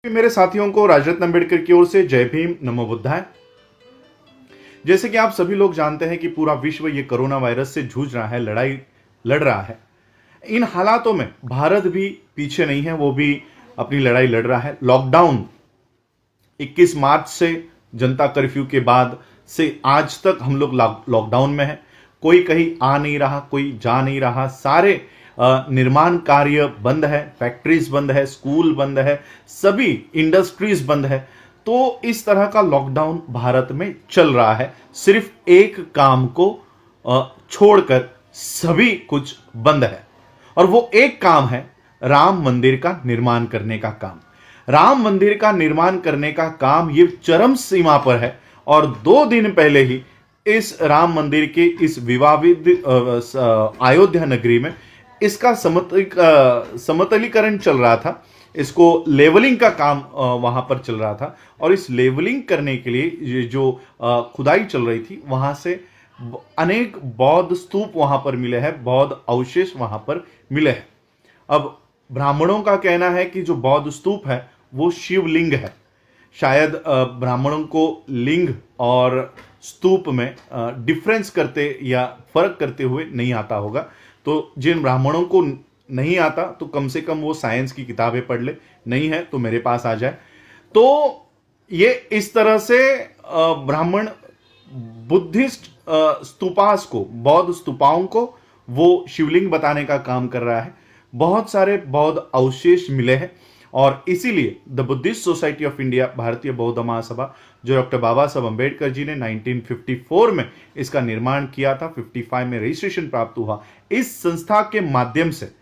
मेरे साथियों को राजरत्न अम्बेडकर की ओर से जय भीम, नमो बुद्धाय। जैसे कि आप सभी लोग जानते हैं कि पूरा विश्व ये कोरोना वायरस से जूझ रहा है, लड़ाई लड़ रहा है। इन हालातों में भारत भी पीछे नहीं है, वो भी अपनी लड़ाई लड़ रहा है। लॉकडाउन 21 मार्च से जनता कर्फ्यू के बाद से आज तक हम लोग लॉकडाउन में हैं। कोई कहीं आ नहीं रहा, कोई जा नहीं रहा। सारे निर्माण कार्य बंद है, फैक्ट्रीज बंद है, स्कूल बंद है, सभी इंडस्ट्रीज बंद है। तो इस तरह का लॉकडाउन भारत में चल रहा है। सिर्फ एक काम को छोड़कर सभी कुछ बंद है, और वो एक काम है राम मंदिर का निर्माण करने का काम। राम मंदिर का निर्माण करने का काम ये चरम सीमा पर है, और 2 दिन पहले ही इस राम मंदिर के इस विवादित अयोध्या नगरी में इसका समतलीकरण चल रहा था। इसको लेवलिंग का काम वहां पर चल रहा था, और इस लेवलिंग करने के लिए ये जो खुदाई चल रही थी, वहां से अनेक बौद्ध स्तूप वहां पर मिले हैं, बौद्ध अवशेष वहां पर मिले हैं। अब ब्राह्मणों का कहना है कि जो बौद्ध स्तूप है वो शिवलिंग है। शायद ब्राह्मणों को लिंग और स्तूप में डिफरेंस करते या फर्क करते हुए नहीं आता होगा। तो जिन ब्राह्मणों को नहीं आता तो कम से कम वो साइंस की किताबें पढ़ ले, नहीं है तो मेरे पास आ जाए। तो ये इस तरह से ब्राह्मण बुद्धिस्ट स्तूपास को, बौद्ध स्तूपाओं को वो शिवलिंग बताने का काम कर रहा है। बहुत सारे बौद्ध अवशेष मिले हैं, और इसीलिए the Buddhist society of India, भारतीय बौद्ध महासभा, जो डॉक्टर बाबा साहब अम्बेडकर जी ने 1954 में इसका निर्माण किया था, 55 में रजिस्ट्रेशन प्राप्त हुआ। इस संस्था के माध्यम से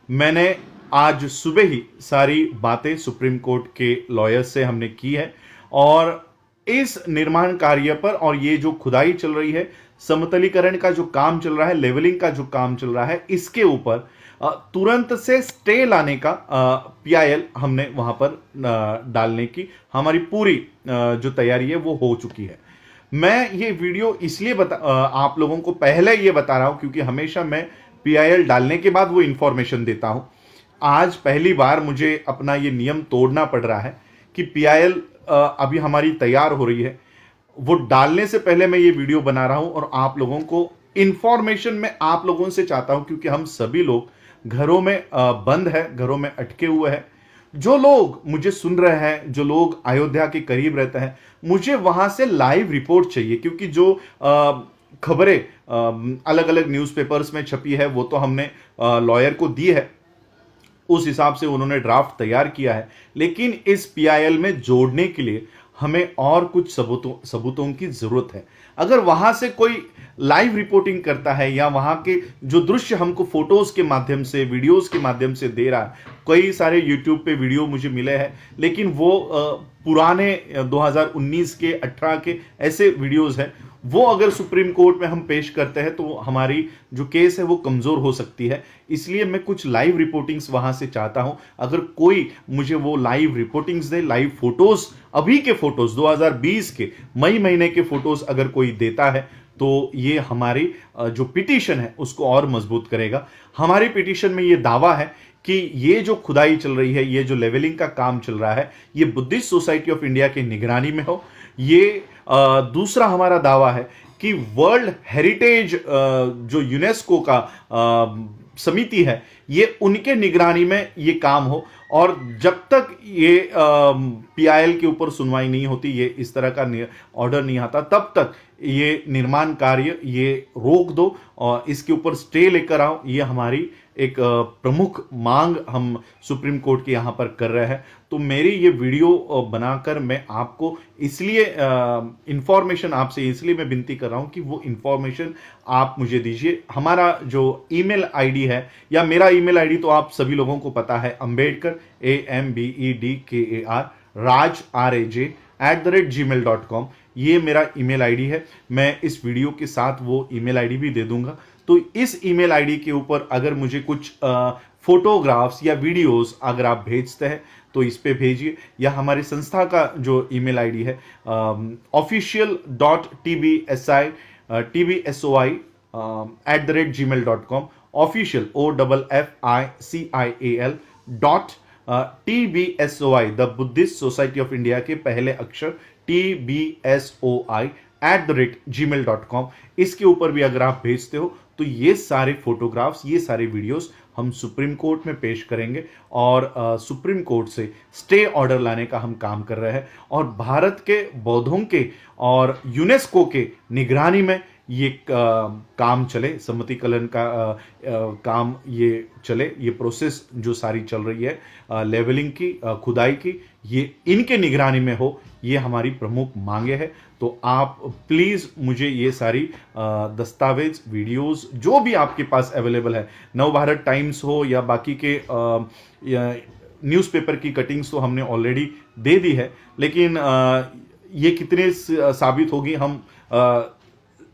मैंने आज सुबह ही सारी बातें सुप्रीम कोर्ट के लॉयर्स से हमने की है, और इस निर्माण कार्य पर और ये जो खुदाई चल रही है, समतलीकरण का जो काम चल रहा है, लेवलिंग का जो काम चल रहा है, इसके ऊपर तुरंत से स्टे लाने का पीआईएल हमने वहां पर डालने की हमारी पूरी जो तैयारी है वो हो चुकी है। मैं ये वीडियो इसलिए आप लोगों को पहले ये बता रहा हूं क्योंकि हमेशा मैं पीआईएल डालने के बाद वो इंफॉर्मेशन देता हूं। आज पहली बार मुझे अपना ये नियम तोड़ना पड़ रहा है कि पीआईएल अभी हमारी तैयार हो रही है, वो डालने से पहले मैं ये वीडियो बना रहा हूं, और आप लोगों को इंफॉर्मेशन मैं आप लोगों से चाहता हूं, क्योंकि हम सभी लोग घरों में बंद है, घरों में अटके हुए हैं। जो लोग मुझे सुन रहे हैं, जो लोग अयोध्या के करीब रहते हैं, मुझे वहां से लाइव रिपोर्ट चाहिए, क्योंकि जो खबरें अलग अलग न्यूज़पेपर्स में छपी है वो तो हमने लॉयर को दी है, उस हिसाब से उन्होंने ड्राफ्ट तैयार किया है। लेकिन इस पीआईएल में जोड़ने के लिए हमें और कुछ सबूतों की जरूरत है। अगर वहां से कोई लाइव रिपोर्टिंग करता है, या वहां के जो दृश्य हमको फोटोज के माध्यम से, वीडियोस के माध्यम से दे रहा है, कई सारे यूट्यूब पे वीडियो मुझे मिले हैं, लेकिन वो पुराने 2019 के 18 के ऐसे वीडियोस हैं, वो अगर सुप्रीम कोर्ट में हम पेश करते हैं तो हमारी जो केस है वो कमजोर हो सकती है। इसलिए मैं कुछ लाइव रिपोर्टिंग्स वहां से चाहता हूं। अगर कोई मुझे वो लाइव रिपोर्टिंग्स दे, लाइव फोटोज, अभी के फोटोज 2020 के मई महीने के फोटोज अगर कोई देता है, तो ये हमारी जो पिटीशन है उसको और मजबूत करेगा। हमारी पिटीशन में ये दावा है कि ये जो खुदाई चल रही है, ये जो लेवलिंग का काम चल रहा है, ये बुद्धिस्ट सोसाइटी ऑफ इंडिया की निगरानी में हो। ये दूसरा हमारा दावा है कि वर्ल्ड हेरिटेज जो यूनेस्को का समिति है, ये उनके निगरानी में ये काम हो, और जब तक ये पीआईएल के ऊपर सुनवाई नहीं होती, ये इस तरह का ऑर्डर नहीं आता, तब तक ये निर्माण कार्य ये रोक दो और इसके ऊपर स्टे लेकर आओ। ये हमारी एक प्रमुख मांग हम सुप्रीम कोर्ट के यहाँ पर कर रहे हैं। तो मेरी ये वीडियो बनाकर मैं आपको इसलिए इंफॉर्मेशन आपसे इसलिए मैं विनती कर रहा हूँ कि वो इंफॉर्मेशन आप मुझे दीजिए। हमारा जो ईमेल आईडी है, या मेरा ईमेल आईडी तो आप सभी लोगों को पता है, अम्बेडकर AMBEDKAR राज RAJ@gmail.com, ये मेरा ईमेल आईडी है। मैं इस वीडियो के साथ वो ईमेल आईडी भी दे दूंगा। तो इस ईमेल आईडी के ऊपर अगर मुझे कुछ फोटोग्राफ्स या वीडियोस अगर आप भेजते हैं तो इस पे भेजिए, या हमारी संस्था का जो ईमेल आईडी है official.tbsoi@gmail.com, official OFFICIAL TBSOI the Buddhist society of India के पहले अक्षर TBSOI@gmail.com, इसके ऊपर भी अगर आप भेजते हो तो ये सारे फोटोग्राफ्स, ये सारे वीडियोस हम सुप्रीम कोर्ट में पेश करेंगे और सुप्रीम कोर्ट से स्टे ऑर्डर लाने का हम काम कर रहे हैं और भारत के बौद्धों के और यूनेस्को के निगरानी में ये काम चले, सम्मतिकलन का काम ये चले, ये प्रोसेस जो सारी चल रही है लेवलिंग की, खुदाई की, ये इनके निगरानी में हो, ये हमारी प्रमुख मांगे है। तो आप प्लीज़ मुझे ये सारी दस्तावेज, वीडियोस जो भी आपके पास अवेलेबल है, नवभारत टाइम्स हो या बाकी के न्यूज़पेपर की कटिंग्स तो हमने ऑलरेडी दे दी है, लेकिन ये कितने साबित होगी हम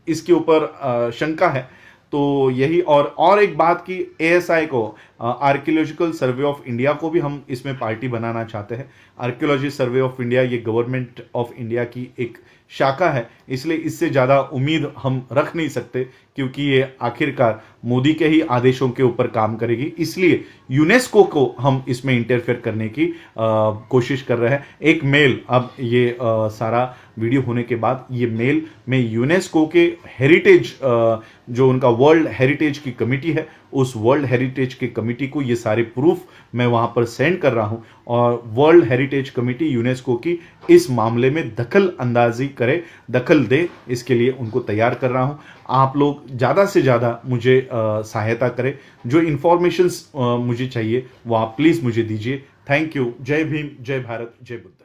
इसके ऊपर शंका है। तो यही और एक बात की ASI को, आर्कियोलॉजिकल सर्वे ऑफ इंडिया को भी हम इसमें पार्टी बनाना चाहते हैं। आर्कियोलॉजी सर्वे ऑफ इंडिया ये गवर्नमेंट ऑफ इंडिया की एक शाखा है, इसलिए इससे ज़्यादा उम्मीद हम रख नहीं सकते क्योंकि ये आखिरकार मोदी के ही आदेशों के ऊपर काम करेगी, इसलिए यूनेस्को को हम इसमें इंटरफेयर करने की कोशिश कर रहे हैं। एक मेल, अब ये सारा वीडियो होने के बाद ये मेल में यूनेस्को के हेरिटेज, जो उनका वर्ल्ड हेरिटेज की कमिटी है, उस वर्ल्ड हेरिटेज की कमिटी को ये सारे प्रूफ मैं वहां पर सेंड कर रहा हूं और वर्ल्ड हेरिटेज कमिटी यूनेस्को की इस मामले में दखल अंदाजी करे, दखल दे, इसके लिए उनको तैयार कर रहा हूं। आप लोग ज़्यादा से ज़्यादा मुझे सहायता करें, जो इंफॉर्मेशंस मुझे चाहिए वो आप प्लीज़ मुझे दीजिए। Thank you. जय भीम, जय भारत, जय बुद्ध।